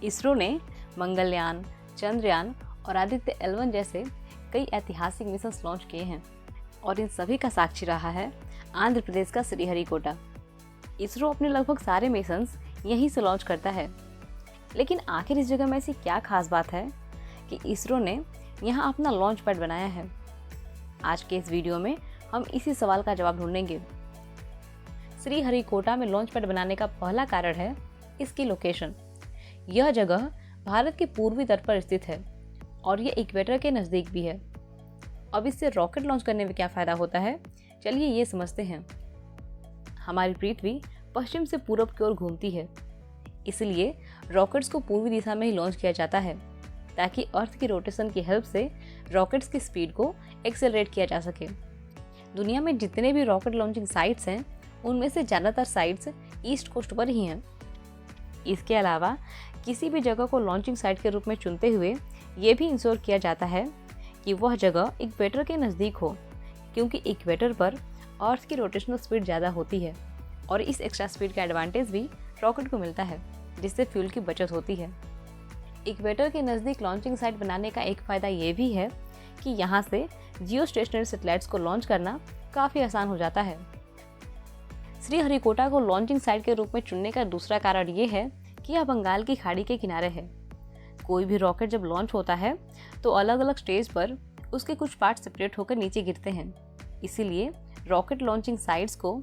इसरो ने मंगलयान, चंद्रयान और आदित्य L1 जैसे कई ऐतिहासिक मिशन लॉन्च किए हैं और इन सभी का साक्षी रहा है आंध्र प्रदेश का श्रीहरिकोटा। इसरो अपने लगभग सारे मिशन यहीं से लॉन्च करता है। लेकिन आखिर इस जगह में ऐसी क्या खास बात है कि इसरो ने यहाँ अपना लॉन्च पैड बनाया है? आज के इस वीडियो में हम इसी सवाल का जवाब ढूंढेंगे। श्रीहरिकोटा में लॉन्च पैड बनाने का पहला कारण है इसकी लोकेशन। यह जगह भारत के पूर्वी तट पर स्थित है और यह इक्वेटर के नज़दीक भी है। अब इससे रॉकेट लॉन्च करने में क्या फ़ायदा होता है, चलिए ये समझते हैं। हमारी पृथ्वी पश्चिम से पूरब की ओर घूमती है, इसलिए रॉकेट्स को पूर्वी दिशा में ही लॉन्च किया जाता है ताकि अर्थ की रोटेशन की हेल्प से रॉकेट्स की स्पीड को एक्सेलरेट किया जा सके। दुनिया में जितने भी रॉकेट लॉन्चिंग साइट्स हैं उनमें से ज़्यादातर साइट्स ईस्ट कोस्ट पर ही हैं। इसके अलावा किसी भी जगह को लॉन्चिंग साइट के रूप में चुनते हुए ये भी इंश्योर किया जाता है कि वह जगह इक्वेटर के नज़दीक हो, क्योंकि इक्वेटर पर अर्थ की रोटेशनल स्पीड ज़्यादा होती है और इस एक्स्ट्रा स्पीड का एडवांटेज भी रॉकेट को मिलता है, जिससे फ्यूल की बचत होती है। इक्वेटर के नज़दीक लॉन्चिंग साइट बनाने का एक फ़ायदा ये भी है कि यहाँ से जियो स्टेशनरी सैटेलाइट्स को लॉन्च करना काफ़ी आसान हो जाता है। श्रीहरिकोटा को लॉन्चिंग साइट के रूप में चुनने का दूसरा कारण ये है कि यह बंगाल की खाड़ी के किनारे है। कोई भी रॉकेट जब लॉन्च होता है तो अलग अलग स्टेज पर उसके कुछ पार्ट सेपरेट होकर नीचे गिरते हैं। इसीलिए रॉकेट लॉन्चिंग साइट्स को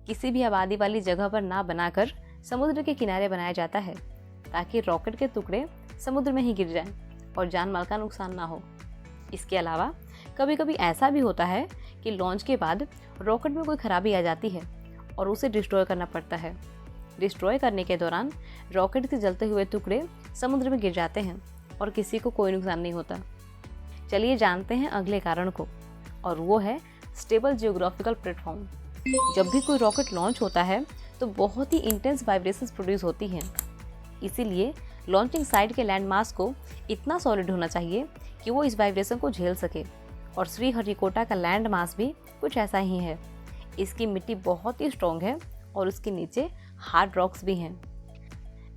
किसी भी आबादी वाली जगह पर ना बनाकर समुद्र के किनारे बनाया जाता है ताकि रॉकेट के टुकड़े समुद्र में ही गिर जाएं और जान माल का नुकसान ना हो। इसके अलावा कभी कभी ऐसा भी होता है कि लॉन्च के बाद रॉकेट में कोई खराबी आ जाती है और उसे डिस्ट्रॉय करना पड़ता है। डिस्ट्रॉय करने के दौरान रॉकेट के जलते हुए टुकड़े समुद्र में गिर जाते हैं और किसी को कोई नुकसान नहीं होता। चलिए जानते हैं अगले कारण को, और वो है स्टेबल जियोग्राफिकल प्लेटफॉर्म। जब भी कोई रॉकेट लॉन्च होता है तो बहुत ही इंटेंस वाइब्रेशंस प्रोड्यूस होती हैं। इसीलिए लॉन्चिंग साइट के लैंड मास को इतना सॉलिड होना चाहिए कि वो इस वाइब्रेशन को झेल सके, और श्रीहरिकोटा का लैंड मास भी कुछ ऐसा ही है। इसकी मिट्टी बहुत ही स्ट्रॉन्ग है और उसके नीचे हार्ड रॉक्स भी हैं।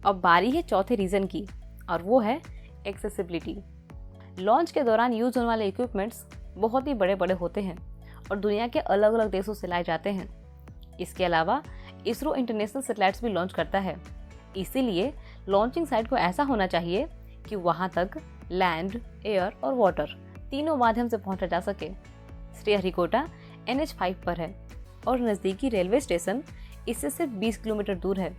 अब बारी है चौथे रीज़न की, और वो है एक्सेसिबिलिटी। लॉन्च के दौरान यूज होने वाले इक्विपमेंट्स बहुत ही बड़े बड़े होते हैं और दुनिया के अलग अलग देशों से लाए जाते हैं। इसके अलावा इसरो इंटरनेशनल सैटेलाइट्स भी लॉन्च करता है, इसीलिए लॉन्चिंग साइट को ऐसा होना चाहिए कि वहाँ तक लैंड, एयर और वाटर तीनों माध्यम से पहुँचा जा सके। श्रीहरिकोटा NH5 पर है और नज़दीकी रेलवे स्टेशन इससे सिर्फ 20 किलोमीटर दूर है।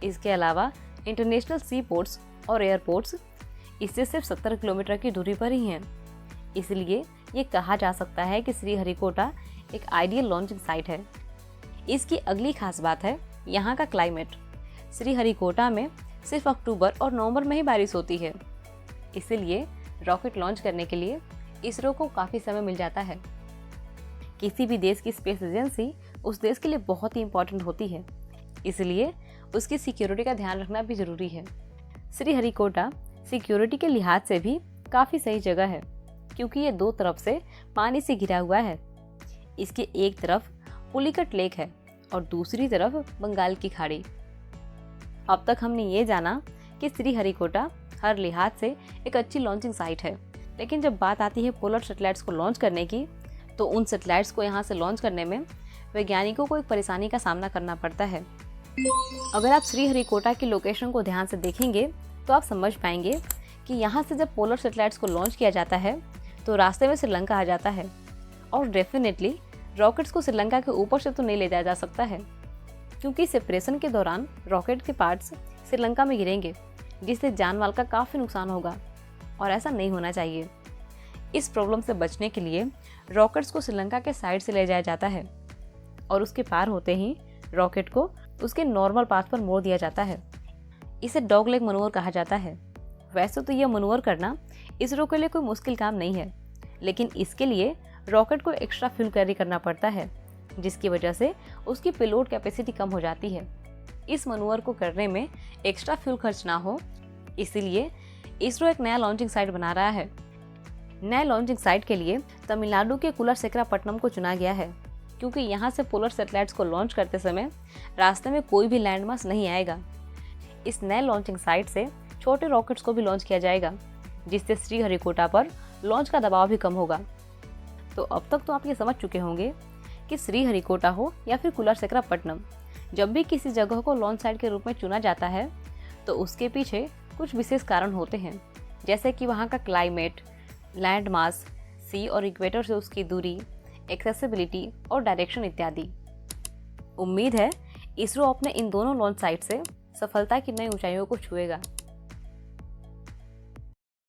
इसके अलावा इंटरनेशनल सी पोर्ट्स और एयरपोर्ट्स इससे सिर्फ 70 किलोमीटर की दूरी पर ही हैं। इसलिए ये कहा जा सकता है कि श्रीहरिकोटा एक आइडियल लॉन्चिंग साइट है। इसकी अगली खास बात है यहाँ का क्लाइमेट। श्रीहरिकोटा में सिर्फ अक्टूबर और नवंबर में ही बारिश होती है, इसीलिए रॉकेट लॉन्च करने के लिए इसरो को काफ़ी समय मिल जाता है। किसी भी देश की स्पेस एजेंसी उस देश के लिए बहुत ही इम्पोर्टेंट होती है, इसलिए उसकी सिक्योरिटी का ध्यान रखना भी ज़रूरी है। श्रीहरिकोटा सिक्योरिटी के लिहाज से भी काफ़ी सही जगह है, क्योंकि ये दो तरफ से पानी से घिरा हुआ है। इसकी एक तरफ पुलिकट लेक है और दूसरी तरफ बंगाल की खाड़ी। अब तक हमने ये जाना कि श्रीहरिकोटा हर लिहाज से एक अच्छी लॉन्चिंग साइट है, लेकिन जब बात आती है पोलर सैटेलाइट्स को लॉन्च करने की, तो उन सैटेलाइट्स को यहाँ से लॉन्च करने में वैज्ञानिकों को एक परेशानी का सामना करना पड़ता है। अगर आप श्रीहरिकोटा की लोकेशन को ध्यान से देखेंगे तो आप समझ पाएंगे कि यहाँ से जब पोलर सैटेलाइट्स को लॉन्च किया जाता है तो रास्ते में श्रीलंका आ जाता है, और डेफिनेटली रॉकेट्स को श्रीलंका के ऊपर से तो नहीं ले जाया जा सकता है, क्योंकि सेपरेशन के दौरान रॉकेट के पार्ट्स श्रीलंका में गिरेंगे, जिससे जान माल का काफ़ी नुकसान होगा, और ऐसा नहीं होना चाहिए। इस प्रॉब्लम से बचने के लिए रॉकेट्स को श्रीलंका के साइड से ले जाया जाता है और उसके पार होते ही रॉकेट को उसके नॉर्मल पाथ पर मोड़ दिया जाता है। इसे डॉग लेग मनूवर कहा जाता है। वैसे तो यह मनूवर करना इसरो के लिए कोई मुश्किल काम नहीं है, लेकिन इसके लिए रॉकेट को एक्स्ट्रा फ्यूल कैरी करना पड़ता है, जिसकी वजह से उसकी पेलोड कैपेसिटी कम हो जाती है। इस मनूवर को करने में एक्स्ट्रा फ्यूल खर्च ना हो, इसीलिए इसरो एक नया लॉन्चिंग साइट बना रहा है। नए लॉन्चिंग साइट के लिए तमिलनाडु के कुलरसेकरापट्टनम को चुना गया है, क्योंकि यहाँ से पोलर सैटेलाइट्स को लॉन्च करते समय रास्ते में कोई भी लैंडमास नहीं आएगा। इस नए लॉन्चिंग साइट से छोटे रॉकेट्स को भी लॉन्च किया जाएगा, जिससे श्रीहरिकोटा पर लॉन्च का दबाव भी कम होगा। तो अब तक तो आप ये समझ चुके होंगे कि श्रीहरिकोटा हो या फिर कुलारसेकरापट्टनम, जब भी किसी जगह को लॉन्च साइट के रूप में चुना जाता है तो उसके पीछे कुछ विशेष कारण होते हैं, जैसे कि वहाँ का क्लाइमेट, लैंड मास, सी और इक्वेटर से उसकी दूरी, एक्सेसिबिलिटी और डायरेक्शन इत्यादि। उम्मीद है इसरो अपने इन दोनों लॉन्च साइट से सफलता की नई ऊंचाइयों को छुएगा।